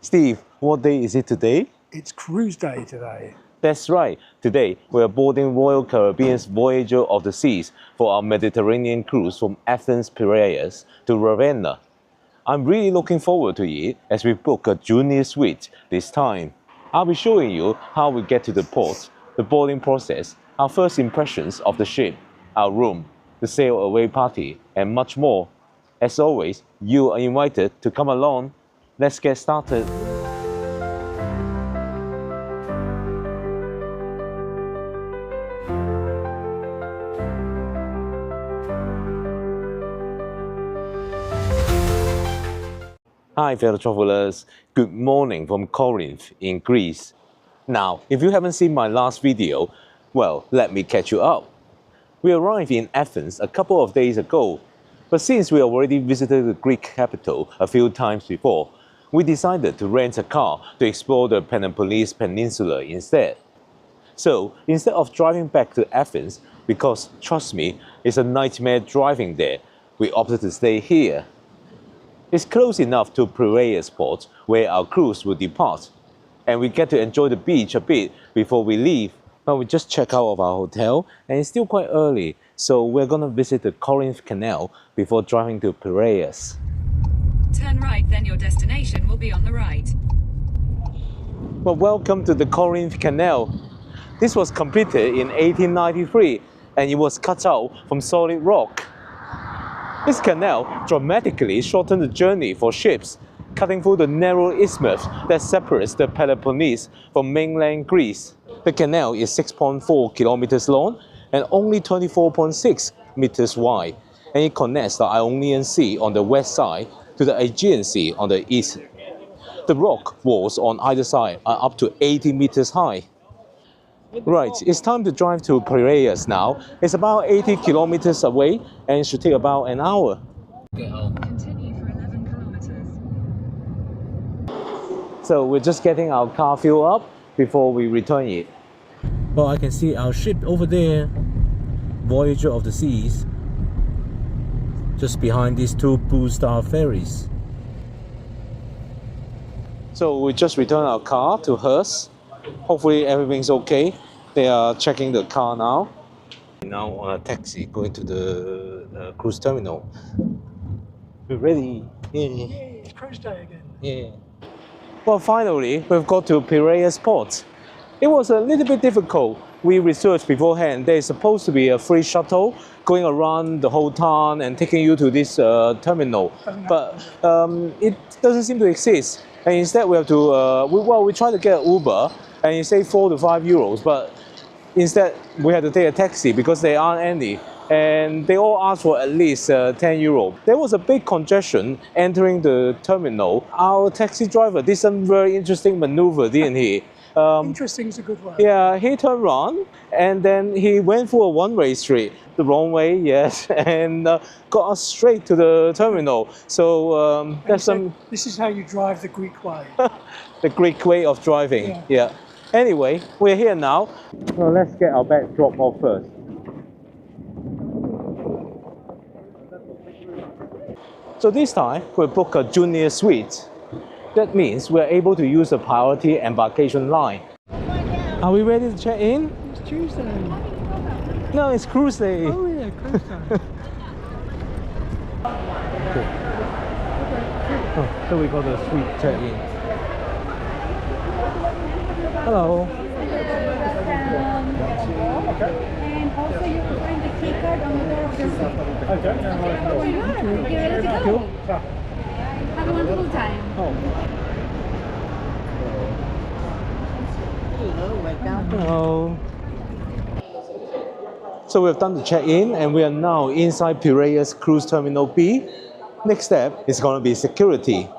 Steve, what day is it today? It's cruise day today. That's right. Today, we are boarding Royal Caribbean's Voyager of the Seas for our Mediterranean cruise from Athens, Piraeus to Ravenna. I'm really looking forward to it as we book a junior suite this time. I'll be showing you how we get to the port, the boarding process, our first impressions of the ship, our room, the sail away party, and much more. As always, you are invited to come along. Let's get started. Hi fellow travelers, good morning from Corinth in Greece. Now, if you haven't seen my last video, well, let me catch you up. We arrived in Athens a couple of days ago, but since we already visited the Greek capital a few times before, we decided to rent a car to explore the Peloponnese Peninsula instead. So, instead of driving back to Athens, because trust me, it's a nightmare driving there, we opted to stay here. It's close enough to Piraeus Port, where our cruise will depart, and we get to enjoy the beach a bit before we leave. But we just checked out of our hotel, and it's still quite early, so we're gonna visit the Corinth Canal before driving to Piraeus. Turn right, then your destination will be on the right. Well, welcome to the Corinth Canal. This was completed in 1893, and it was cut out from solid rock. This canal dramatically shortened the journey for ships, cutting through the narrow isthmus that separates the Peloponnese from mainland Greece. The canal is 6.4 kilometers long and only 24.6 meters wide, and it connects the Ionian Sea on the west side to the Aegean Sea on the east. The rock walls on either side are up to 80 meters high. Right, it's time to drive to Piraeus now. It's about 80 kilometers away and it should take about an hour. Continue for 11 kilometers. So we're just getting our car filled up before we return it. Well, I can see our ship over there, Voyager of the Seas, just behind these two Blue Star ferries. So we just returned our car to hers. Hopefully everything's okay. They are checking the car now. Now on a taxi going to the cruise terminal. We're ready. Yay, it's cruise day again. Yeah. Well, finally, we've got to Piraeus Port. It was a little bit difficult. We researched beforehand. There's supposed to be a free shuttle going around the whole town and taking you to this terminal. But it doesn't seem to exist. And instead we have to, we tried to get an Uber and you say 4 to 5 euros, but instead we had to take a taxi because there aren't any. And they all asked for at least 10 euro. There was a big congestion entering the terminal. Our taxi driver did some very interesting maneuver, didn't he? Interesting is a good word. Yeah, he turned around and then he went through a one-way street, the wrong way, yes, and got us straight to the terminal. So there's some... This is how you drive the Greek way. The Greek way of driving, yeah. Anyway, we're here now. Well, let's get our bag dropped off first. So this time, we'll book a junior suite. That means we're able to use the priority embarkation line. Are we ready to check in? It's Tuesday. No, it's cruise day. Oh yeah, cruise day. Okay. Oh, so we got a suite check in. Hello. And also you can find the key card on the door of the suite. Okay. You're ready to go. Have a wonderful time. Oh. Hello. So we've done the check-in and we are now inside Piraeus Cruise Terminal B. Next step is going to be security.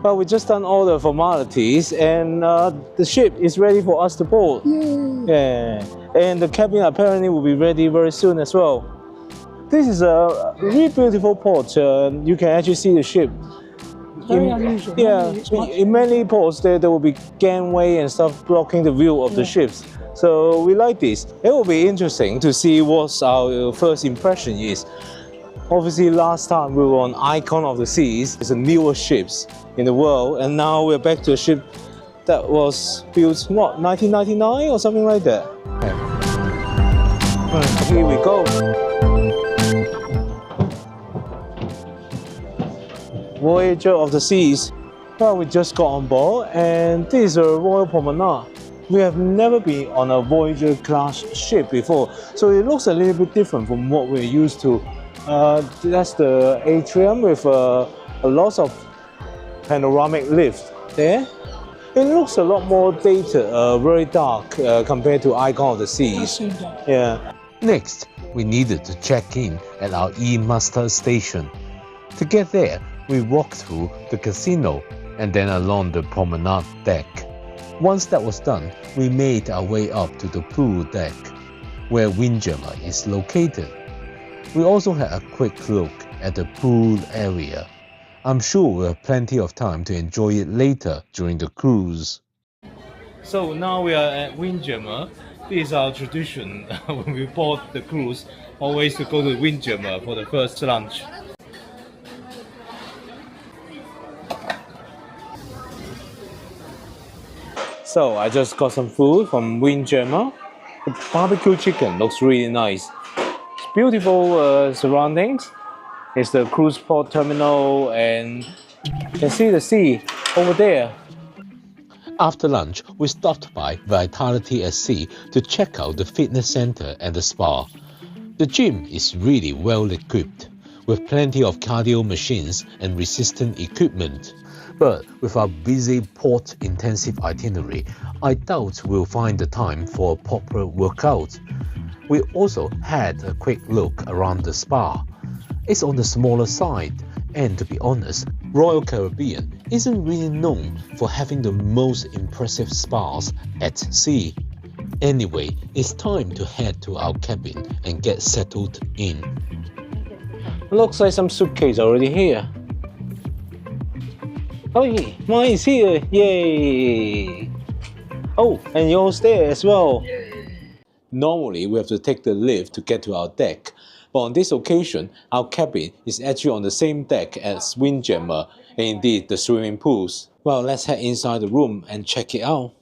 Well, we've just done all the formalities and the ship is ready for us to board. Yay. Yeah, and the cabin apparently will be ready very soon as well. This is a really beautiful port. You can actually see the ship. Very unusual. Yeah, It's much- in many ports there will be gangway and stuff blocking the view of the ships. So we like this. It will be interesting to see what our first impression is. Obviously, last time we were on Icon of the Seas. It's the newest ships in the world, and now we're back to a ship that was built, what, 1999 or something like that. Right, here we go. Voyager of the Seas. Well, we just got on board, and this is a Royal Promenade. We have never been on a Voyager class ship before, so it looks a little bit different from what we're used to. That's the atrium with a lot of panoramic lift there. It looks a lot more dated, very dark compared to Icon of the Seas. Yeah. Next, we needed to check in at our E-Master station. To get there, we walked through the casino and then along the promenade deck. Once that was done, we made our way up to the pool deck, where Windjammer is located. We also had a quick look at the pool area. I'm sure we'll have plenty of time to enjoy it later during the cruise. So now we are at Windjammer. This is our tradition when we board the cruise, always to go to Windjammer for the first lunch. So I just got some food from Windjammer. The barbecue chicken looks really nice. It's beautiful surroundings. It's the cruise port terminal, and you can see the sea over there. After lunch, we stopped by Vitality at Sea to check out the fitness center and the spa. The gym is really well equipped, with plenty of cardio machines and resistant equipment. But with our busy port-intensive itinerary, I doubt we'll find the time for a proper workout. We also had a quick look around the spa. It's on the smaller side, and to be honest, Royal Caribbean isn't really known for having the most impressive spas at sea. Anyway, it's time to head to our cabin and get settled in. Looks like some suitcase already here. Oh yeah, mine is here, yay! Oh, and yours there as well. Normally, we have to take the lift to get to our deck, but on this occasion, our cabin is actually on the same deck as Windjammer, and indeed the swimming pools. Well, let's head inside the room and check it out.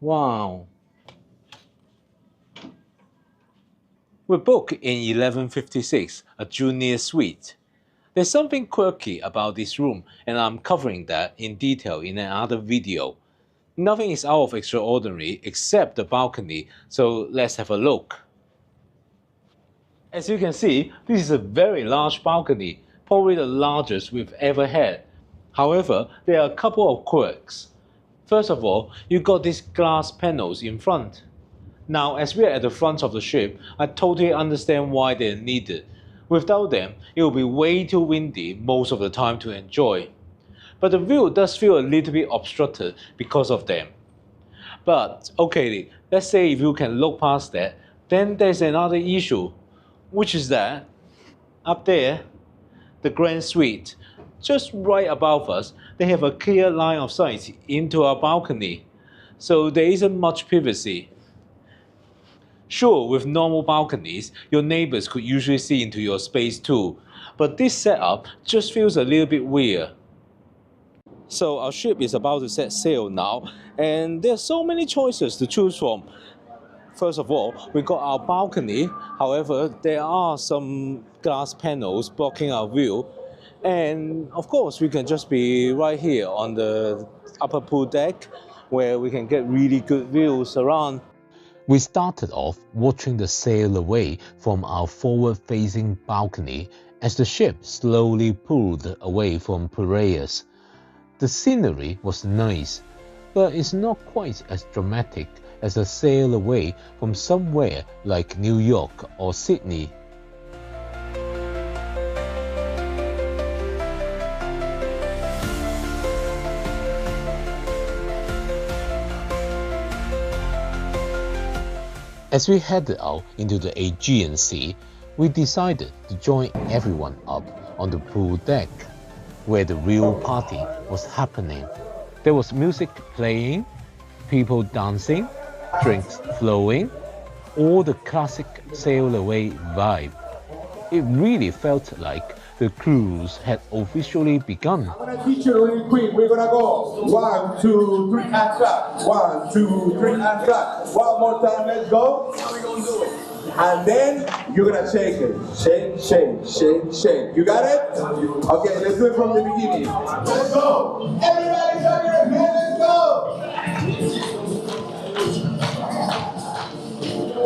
Wow. We booked in 1156, a junior suite. There's something quirky about this room, and I'm covering that in detail in another video. Nothing is out of extraordinary except the balcony, so let's have a look. As you can see, this is a very large balcony, probably the largest we've ever had. However, there are a couple of quirks. First of all, you got these glass panels in front. Now, as we are at the front of the ship, I totally understand why they're needed. Without them, it will be way too windy most of the time to enjoy. But the view does feel a little bit obstructed because of them. But okay, let's say if you can look past that, then there's another issue, which is that up there, the Grand Suite, just right above us, they have a clear line of sight into our balcony, so there isn't much privacy. Sure, with normal balconies, your neighbors could usually see into your space too, but this setup just feels a little bit weird. So our ship is about to set sail now, and there are so many choices to choose from. First of all, we got our balcony. However, there are some glass panels blocking our view. And of course, we can just be right here on the upper pool deck, where we can get really good views around. We started off watching the Sailaway from our forward-facing balcony as the ship slowly pulled away from Piraeus. The scenery was nice, but it's not quite as dramatic as a sail away from somewhere like New York or Sydney. As we headed out into the Aegean Sea, we decided to join everyone up on the pool deck, where the real party was happening. There was music playing, people dancing, drinks flowing, all the classic Sailaway vibe. It really felt like the cruise had officially begun. I'm gonna teach you really quick. We're gonna go 1, 2, 3 and clap. 1, 2, 3 and clap. One more time, let's go. How we gonna do it? And then you're gonna shake it. Shake, shake, shake, shake. You got it? Okay, let's do it from the beginning. Let's go. Everybody clap your hands, let's go.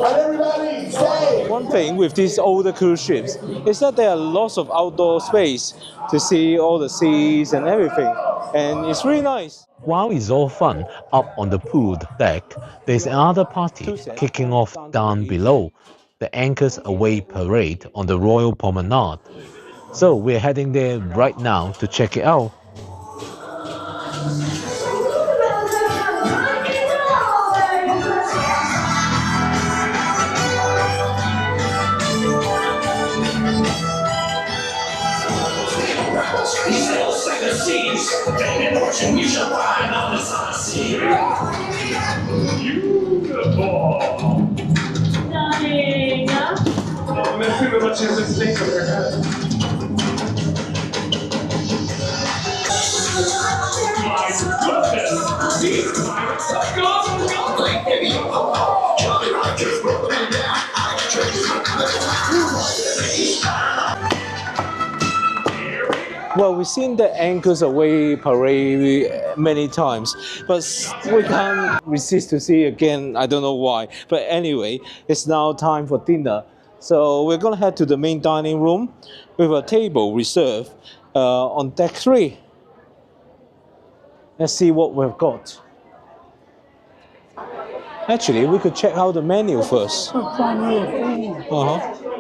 And everybody say. One thing with these older cruise ships is that there are lots of outdoor space to see all the seas and everything, and it's really nice. While it's all fun up on the pool deck, there's another party kicking off down below, the Anchors Away parade on the Royal Promenade. So we're heading there right now to check it out. Well, we've seen the Anchors Away parade many times, but we can't resist to see it again. I don't know why. But anyway, it's now time for dinner. So we're going to head to the main dining room with a table reserved on deck 3. Let's see what we've got. Actually, we could check out the menu first.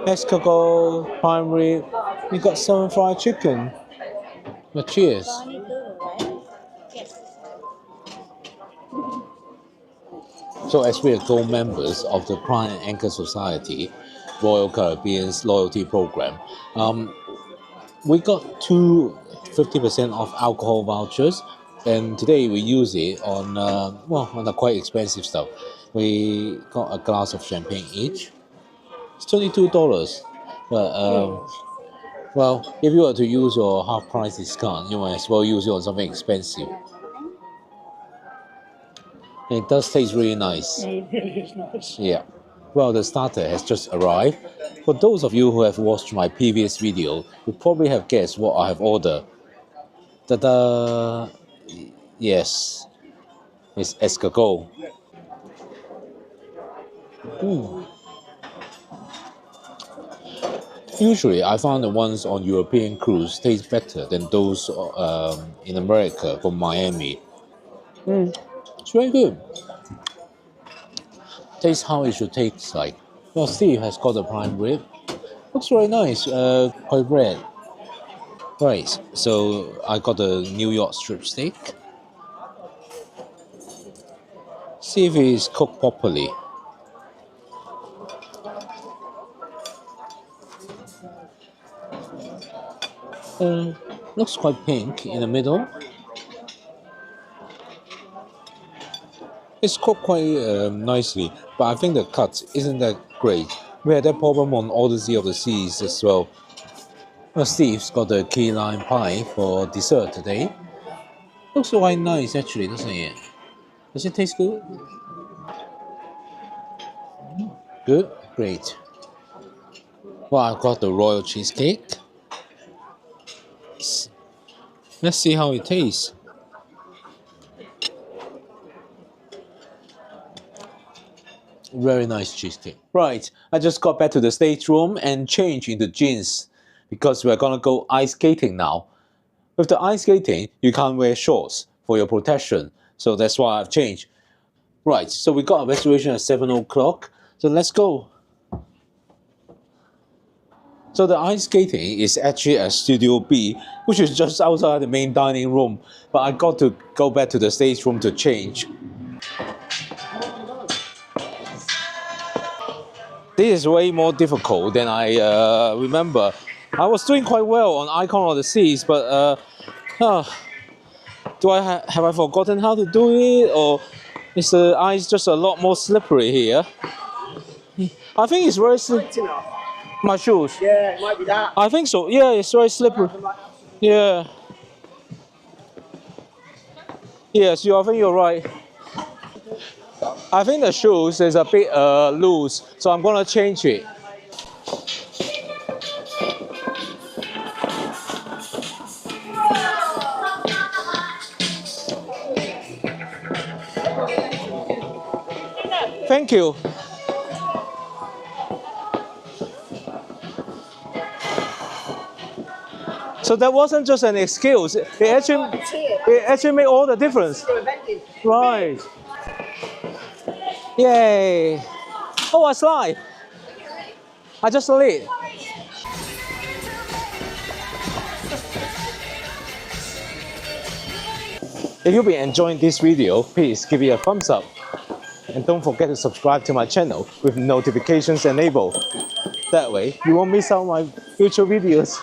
Escargot, prime rib. We got salmon fried chicken. Well, cheers. So as we are gold members of the Crown and Anchor Society, Royal Caribbean's loyalty program, we got 2 50% off alcohol vouchers, and today we use it on on the quite expensive stuff. We got a glass of champagne each. It's $22, but well, if you were to use your half price discount, you might as well use it on something expensive. And it does taste really nice. It really is nice. Yeah. Well, the starter has just arrived. For those of you who have watched my previous video, you probably have guessed what I have ordered. Ta-da! Yes, it's escargot. Usually, I found the ones on European cruise taste better than those in America from Miami. It's very good. Taste how it should taste like. Well, Steve has got the prime rib. Looks very nice, quite red. Right, so I got the New York strip steak. See if it is cooked properly. Looks quite pink in the middle. It's cooked quite nicely, but I think the cut isn't that great. We had that problem on Odyssey of the Seas as well. Well, Steve's got the key lime pie for dessert today. Looks quite nice actually, doesn't it? Does it taste good? Good? Great. Well, I've got the royal cheesecake. Let's see how it tastes. Very nice cheesecake. Right, I just got back to the stateroom and changed into jeans because we're gonna go ice skating now. With the ice skating, you can't wear shorts for your protection, so that's why I've changed. Right, so we got a reservation at 7 o'clock, so let's go. So the ice skating is actually at Studio B, which is just outside the main dining room, but I got to go back to the stateroom to change. This is way more difficult than I remember. I was doing quite well on Icon of the Seas, but have I forgotten how to do it, or is the ice just a lot more slippery here? I think it's very slippery. My shoes. Yeah, it might be that. I think so. Yeah, it's very slippery. Yeah. Yes, I think you're right. I think the shoes is a bit loose, so I'm gonna change it. Thank you. So that wasn't just an excuse. It actually made all the difference. Right. Yay. Oh, I slide. I just slid. If you've been enjoying this video, please give it a thumbs up. And don't forget to subscribe to my channel with notifications enabled. That way, you won't miss out my future videos.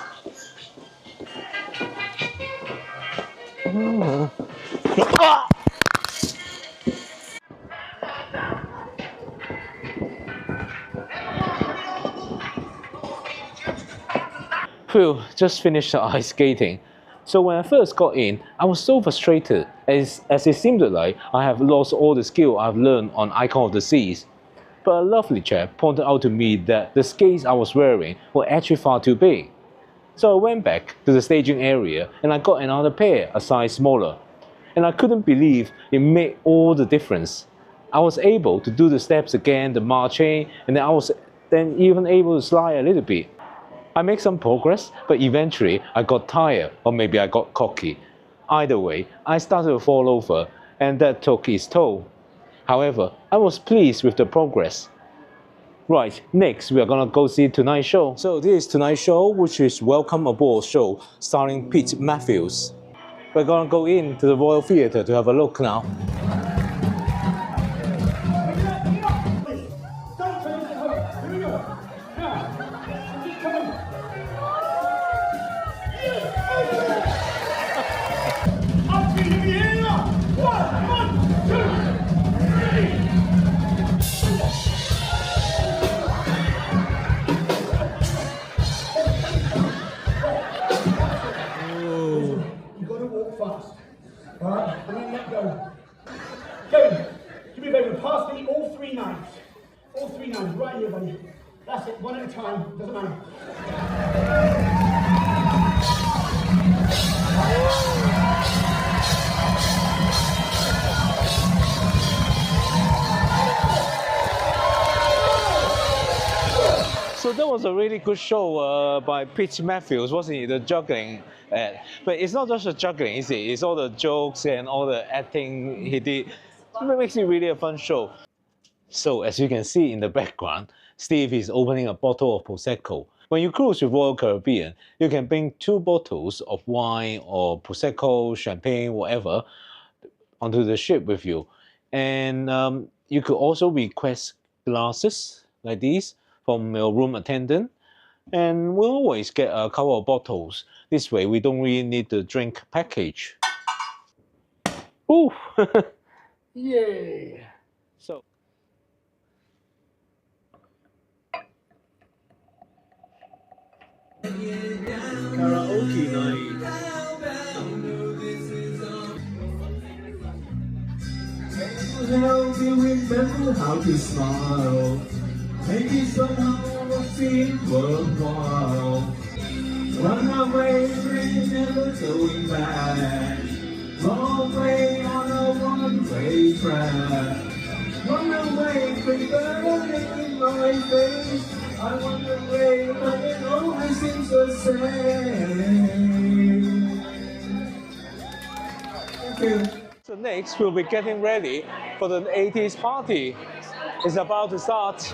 Phew, just finished the ice skating. So when I first got in, I was so frustrated as it seemed like I have lost all the skill I've learned on Icon of the Seas. But a lovely chap pointed out to me that the skates I was wearing were actually far too big. So I went back to the staging area and I got another pair a size smaller. And I couldn't believe it made all the difference. I was able to do the steps again, the marching, and then I was even able to slide a little bit. I made some progress, but eventually I got tired, or maybe I got cocky. Either way, I started to fall over, and that took its toll. However, I was pleased with the progress. Right, next we are gonna go see tonight's show. So this is tonight's show, which is Welcome Aboard show, starring Pete Matthews. We're gonna go into the Royal Theatre to have a look now. Alright, and then let go. Go. Give me a favor, pass me all three knives. All three knives, right here, buddy. That's it, one at a time, doesn't matter. So that was a really good show by Pete Matthews, wasn't it? The juggling. But it's not just the juggling, is it? It's all the jokes and all the acting he did. It makes it really a fun show. So as you can see in the background, Steve is opening a bottle of Prosecco. When you cruise with Royal Caribbean, you can bring 2 bottles of wine or Prosecco, champagne, whatever, onto the ship with you. And you could also request glasses like these from your room attendant. And we'll always get a couple of bottles. This way, we don't really need the drink package. Ooh! Yay! So. Karaoke night. Help me remember how to smile. Maybe somehow I'll feel worthwhile. Run away, dream, never going back. Wrong way on a one-way track. Run away, dream, burning in my face. I wander away, but it always seems the same. Thank you. So next, we'll be getting ready for the 80s party. It's about to start.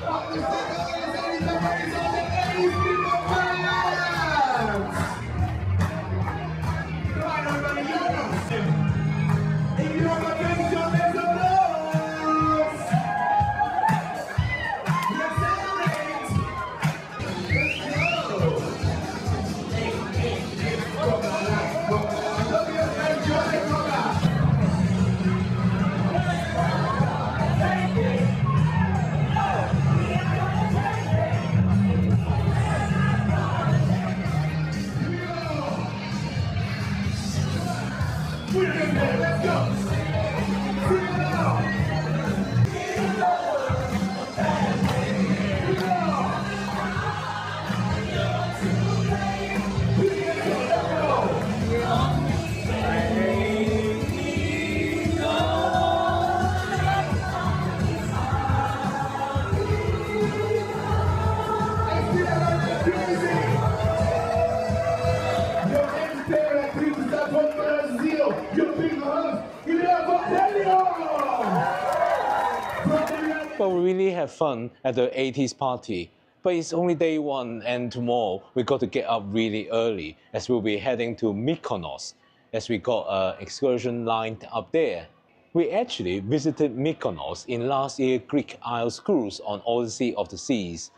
really had fun at the 80s party, but it's only day one and tomorrow we got to get up really early as we'll be heading to Mykonos as we got an excursion lined up there. We actually visited Mykonos in last year's Greek Isles cruise on Odyssey of the Seas.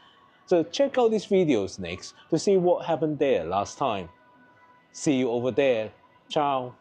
So check out these videos next to see what happened there last time. See you over there. Ciao.